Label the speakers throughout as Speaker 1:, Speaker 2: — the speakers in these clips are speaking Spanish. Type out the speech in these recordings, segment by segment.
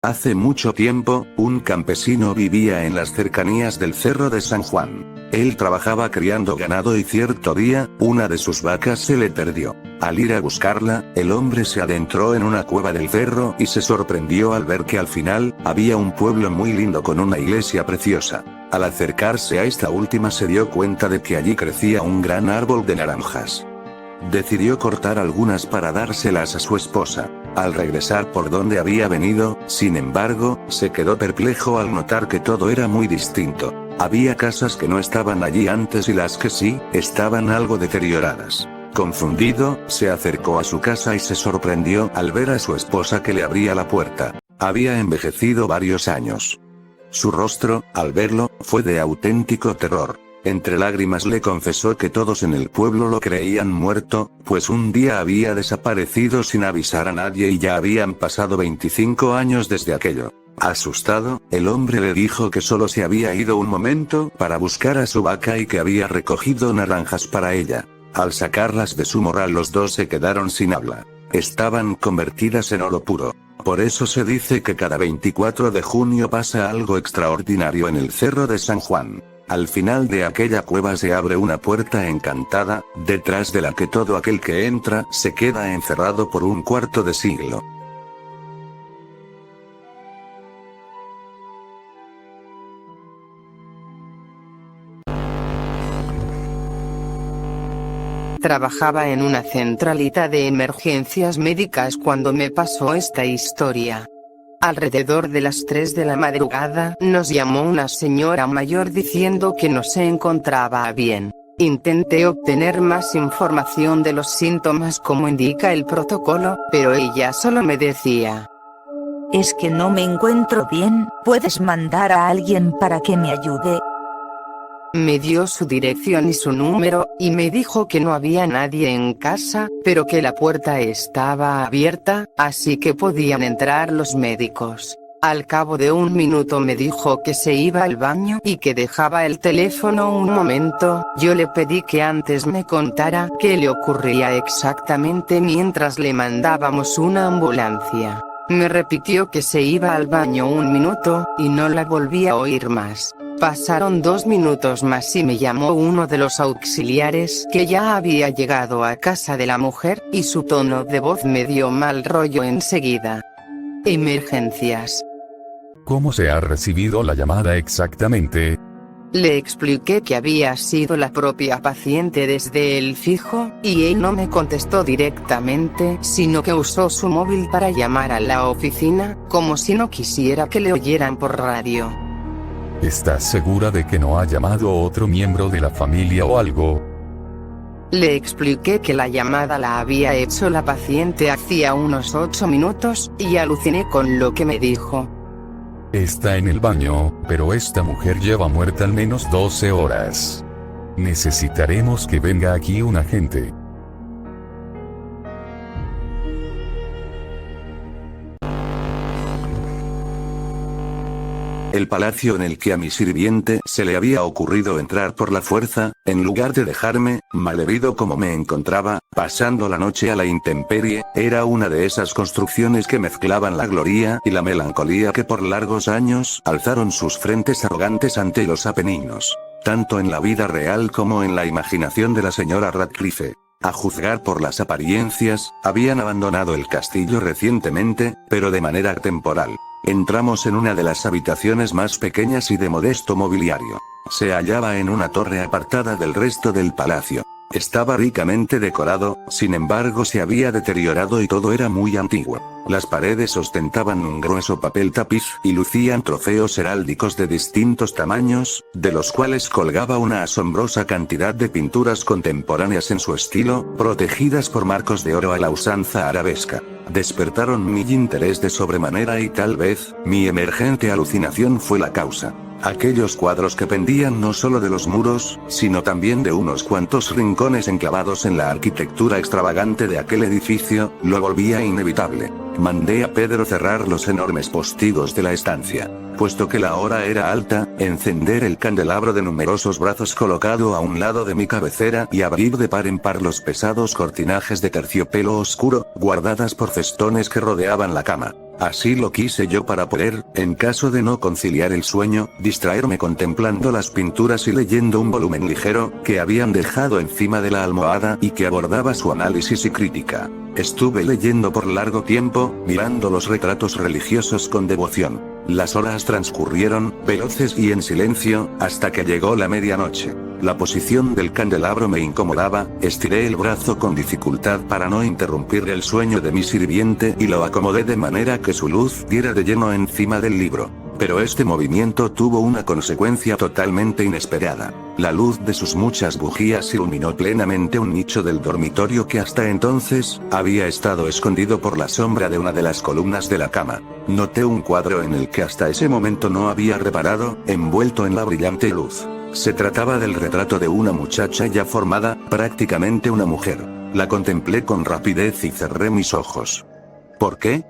Speaker 1: Hace mucho tiempo, un campesino vivía en las cercanías del Cerro de San Juan. Él trabajaba criando ganado y cierto día, una de sus vacas se le perdió. Al ir a buscarla, el hombre se adentró en una cueva del cerro y se sorprendió al ver que al final, había un pueblo muy lindo con una iglesia preciosa. Al acercarse a esta última se dio cuenta de que allí crecía un gran árbol de naranjas. Decidió cortar algunas para dárselas a su esposa. Al regresar por donde había venido, sin embargo, se quedó perplejo al notar que todo era muy distinto. Había casas que no estaban allí antes y las que sí, estaban algo deterioradas. Confundido, se acercó a su casa y se sorprendió al ver a su esposa que le abría la puerta. Había envejecido varios años. Su rostro, al verlo, fue de auténtico terror. Entre lágrimas le confesó que todos en el pueblo lo creían muerto, pues un día había desaparecido sin avisar a nadie y ya habían pasado 25 años desde aquello. Asustado, el hombre le dijo que solo se había ido un momento para buscar a su vaca y que había recogido naranjas para ella. Al sacarlas de su morral los dos se quedaron sin habla. Estaban convertidas en oro puro. Por eso se dice que cada 24 de junio pasa algo extraordinario en el Cerro de San Juan. Al final de aquella cueva se abre una puerta encantada, detrás de la que todo aquel que entra se queda encerrado por un cuarto de siglo.
Speaker 2: Trabajaba en una centralita de emergencias médicas cuando me pasó esta historia. Alrededor de las 3 de la madrugada, nos llamó una señora mayor diciendo que no se encontraba bien. Intenté obtener más información de los síntomas como indica el protocolo, pero ella solo me decía:
Speaker 3: es que no me encuentro bien, ¿puedes mandar a alguien para que me ayude?
Speaker 2: Me dio su dirección y su número, y me dijo que no había nadie en casa, pero que la puerta estaba abierta, así que podían entrar los médicos. Al cabo de un minuto me dijo que se iba al baño y que dejaba el teléfono un momento. Yo le pedí que antes me contara qué le ocurría exactamente mientras le mandábamos una ambulancia. Me repitió que se iba al baño un minuto, y no la volví a oír más. Pasaron 2 minutos más y me llamó uno de los auxiliares que ya había llegado a casa de la mujer, y su tono de voz me dio mal rollo enseguida. Emergencias.
Speaker 4: ¿Cómo se ha recibido la llamada exactamente?
Speaker 2: Le expliqué que había sido la propia paciente desde el fijo, y él no me contestó directamente, sino que usó su móvil para llamar a la oficina, como si no quisiera que le oyeran por radio.
Speaker 4: ¿Estás segura de que no ha llamado otro miembro de la familia o algo?
Speaker 2: Le expliqué que la llamada la había hecho la paciente hacía unos 8 minutos, y aluciné con lo que me dijo.
Speaker 4: Está en el baño, pero esta mujer lleva muerta al menos 12 horas. Necesitaremos que venga aquí un agente.
Speaker 1: El palacio en el que a mi sirviente se le había ocurrido entrar por la fuerza, en lugar de dejarme, malherido como me encontraba, pasando la noche a la intemperie, era una de esas construcciones que mezclaban la gloria y la melancolía que por largos años alzaron sus frentes arrogantes ante los Apeninos, tanto en la vida real como en la imaginación de la señora Radcliffe. A juzgar por las apariencias, habían abandonado el castillo recientemente, pero de manera temporal. Entramos en una de las habitaciones más pequeñas y de modesto mobiliario. Se hallaba en una torre apartada del resto del palacio. Estaba ricamente decorado, sin embargo se había deteriorado y todo era muy antiguo. Las paredes ostentaban un grueso papel tapiz y lucían trofeos heráldicos de distintos tamaños, de los cuales colgaba una asombrosa cantidad de pinturas contemporáneas en su estilo, protegidas por marcos de oro a la usanza arabesca. Despertaron mi interés de sobremanera y tal vez, mi emergente alucinación fue la causa. Aquellos cuadros que pendían no solo de los muros, sino también de unos cuantos rincones enclavados en la arquitectura extravagante de aquel edificio, lo volvía inevitable. Mandé a Pedro cerrar los enormes postigos de la estancia. Puesto que la hora era alta, encender el candelabro de numerosos brazos colocado a un lado de mi cabecera y abrir de par en par los pesados cortinajes de terciopelo oscuro, guardadas por festones que rodeaban la cama. Así lo quise yo para poder, en caso de no conciliar el sueño, distraerme contemplando las pinturas y leyendo un volumen ligero, que habían dejado encima de la almohada y que abordaba su análisis y crítica. Estuve leyendo por largo tiempo, mirando los retratos religiosos con devoción. Las horas transcurrieron, veloces y en silencio, hasta que llegó la medianoche. La posición del candelabro me incomodaba, estiré el brazo con dificultad para no interrumpir el sueño de mi sirviente y lo acomodé de manera que su luz diera de lleno encima del libro. Pero este movimiento tuvo una consecuencia totalmente inesperada. La luz de sus muchas bujías iluminó plenamente un nicho del dormitorio que hasta entonces, había estado escondido por la sombra de una de las columnas de la cama. Noté un cuadro en el que hasta ese momento no había reparado, envuelto en la brillante luz. Se trataba del retrato de una muchacha ya formada, prácticamente una mujer. La contemplé con rapidez y cerré mis ojos. ¿Por qué?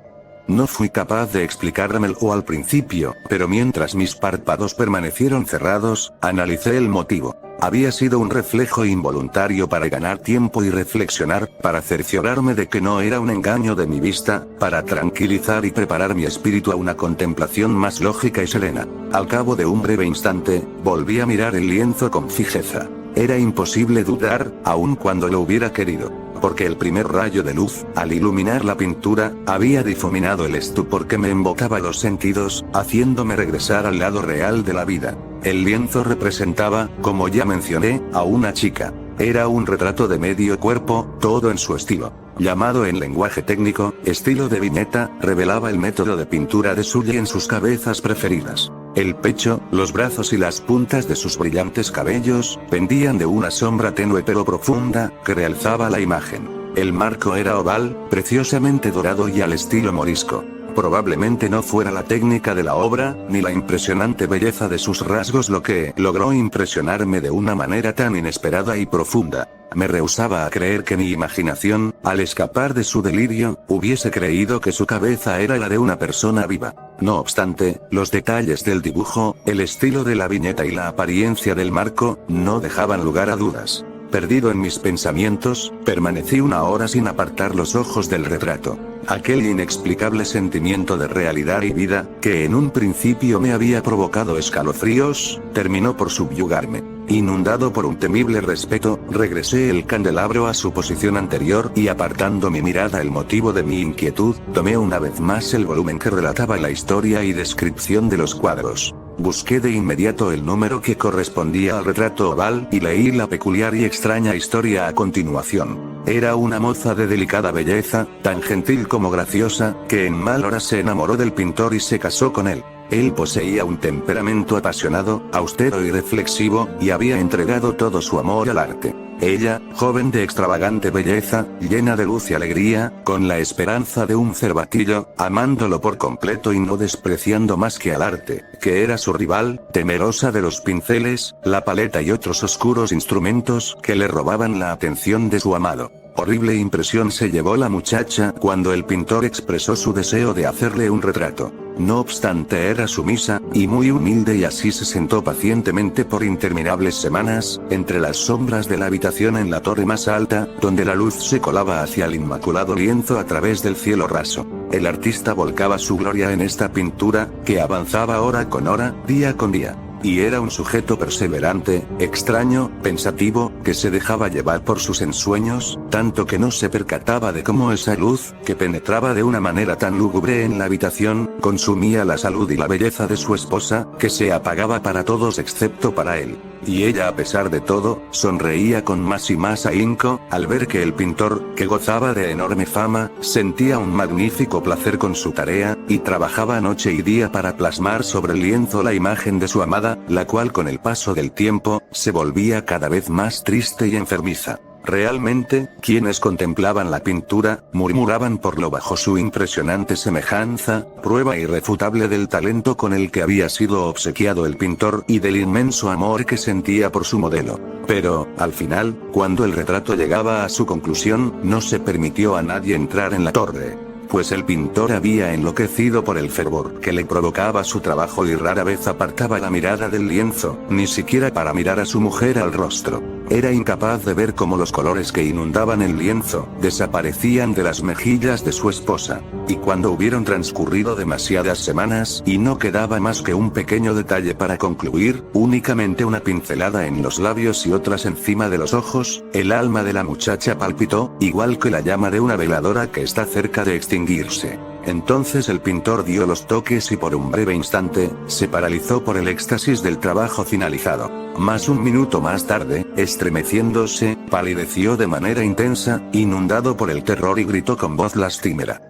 Speaker 1: No fui capaz de explicármelo al principio, pero mientras mis párpados permanecieron cerrados, analicé el motivo. Había sido un reflejo involuntario para ganar tiempo y reflexionar, para cerciorarme de que no era un engaño de mi vista, para tranquilizar y preparar mi espíritu a una contemplación más lógica y serena. Al cabo de un breve instante, volví a mirar el lienzo con fijeza. Era imposible dudar, aun cuando lo hubiera querido. Porque el primer rayo de luz, al iluminar la pintura, había difuminado el estupor que me embotaba los sentidos, haciéndome regresar al lado real de la vida. El lienzo representaba, como ya mencioné, a una chica. Era un retrato de medio cuerpo, todo en su estilo. Llamado en lenguaje técnico, estilo de viñeta, revelaba el método de pintura de Sully en sus cabezas preferidas. El pecho, los brazos y las puntas de sus brillantes cabellos, pendían de una sombra tenue pero profunda, que realzaba la imagen. El marco era oval, preciosamente dorado y al estilo morisco. Probablemente no fuera la técnica de la obra, ni la impresionante belleza de sus rasgos lo que logró impresionarme de una manera tan inesperada y profunda. Me rehusaba a creer que mi imaginación, al escapar de su delirio, hubiese creído que su cabeza era la de una persona viva. No obstante, los detalles del dibujo, el estilo de la viñeta y la apariencia del marco, no dejaban lugar a dudas. Perdido en mis pensamientos, permanecí una hora sin apartar los ojos del retrato. Aquel inexplicable sentimiento de realidad y vida, que en un principio me había provocado escalofríos, terminó por subyugarme. Inundado por un temible respeto, regresé el candelabro a su posición anterior y apartando mi mirada el motivo de mi inquietud, tomé una vez más el volumen que relataba la historia y descripción de los cuadros. Busqué de inmediato el número que correspondía al retrato oval y leí la peculiar y extraña historia a continuación. Era una moza de delicada belleza, tan gentil como graciosa, que en mal hora se enamoró del pintor y se casó con él. Él poseía un temperamento apasionado, austero y reflexivo, y había entregado todo su amor al arte. Ella, joven de extravagante belleza, llena de luz y alegría, con la esperanza de un cervatillo, amándolo por completo y no despreciando más que al arte, que era su rival, temerosa de los pinceles, la paleta y otros oscuros instrumentos que le robaban la atención de su amado. Horrible impresión se llevó la muchacha cuando el pintor expresó su deseo de hacerle un retrato. No obstante era sumisa, y muy humilde y así se sentó pacientemente por interminables semanas, entre las sombras de la habitación en la torre más alta, donde la luz se colaba hacia el inmaculado lienzo a través del cielo raso. El artista volcaba su gloria en esta pintura, que avanzaba hora con hora, día con día. Y era un sujeto perseverante, extraño, pensativo, que se dejaba llevar por sus ensueños, tanto que no se percataba de cómo esa luz, que penetraba de una manera tan lúgubre en la habitación, consumía la salud y la belleza de su esposa, que se apagaba para todos excepto para él. Y ella a pesar de todo, sonreía con más y más ahínco, al ver que el pintor, que gozaba de enorme fama, sentía un magnífico placer con su tarea, y trabajaba noche y día para plasmar sobre el lienzo la imagen de su amada, la cual con el paso del tiempo, se volvía cada vez más triste y enfermiza. Realmente, quienes contemplaban la pintura, murmuraban por lo bajo su impresionante semejanza, prueba irrefutable del talento con el que había sido obsequiado el pintor y del inmenso amor que sentía por su modelo. Pero, al final, cuando el retrato llegaba a su conclusión, no se permitió a nadie entrar en la torre. Pues el pintor había enloquecido por el fervor que le provocaba su trabajo y rara vez apartaba la mirada del lienzo, ni siquiera para mirar a su mujer al rostro. Era incapaz de ver cómo los colores que inundaban el lienzo desaparecían de las mejillas de su esposa. Y cuando hubieron transcurrido demasiadas semanas y no quedaba más que un pequeño detalle para concluir, únicamente una pincelada en los labios y otras encima de los ojos, el alma de la muchacha palpitó, igual que la llama de una veladora que está cerca de extinguirse. Entonces el pintor dio los toques y por un breve instante, se paralizó por el éxtasis del trabajo finalizado. Más un minuto más tarde, estremeciéndose, palideció de manera intensa, inundado por el terror y gritó con voz lastimera.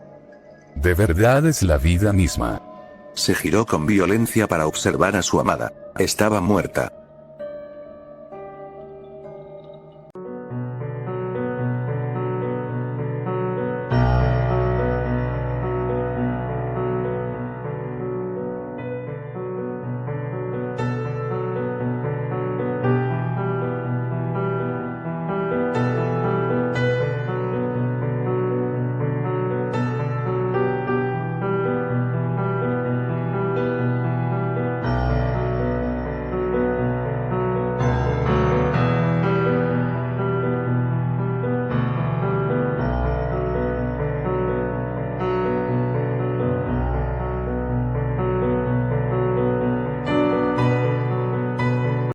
Speaker 4: De verdad es la vida misma.
Speaker 1: Se giró con violencia para observar a su amada. Estaba muerta.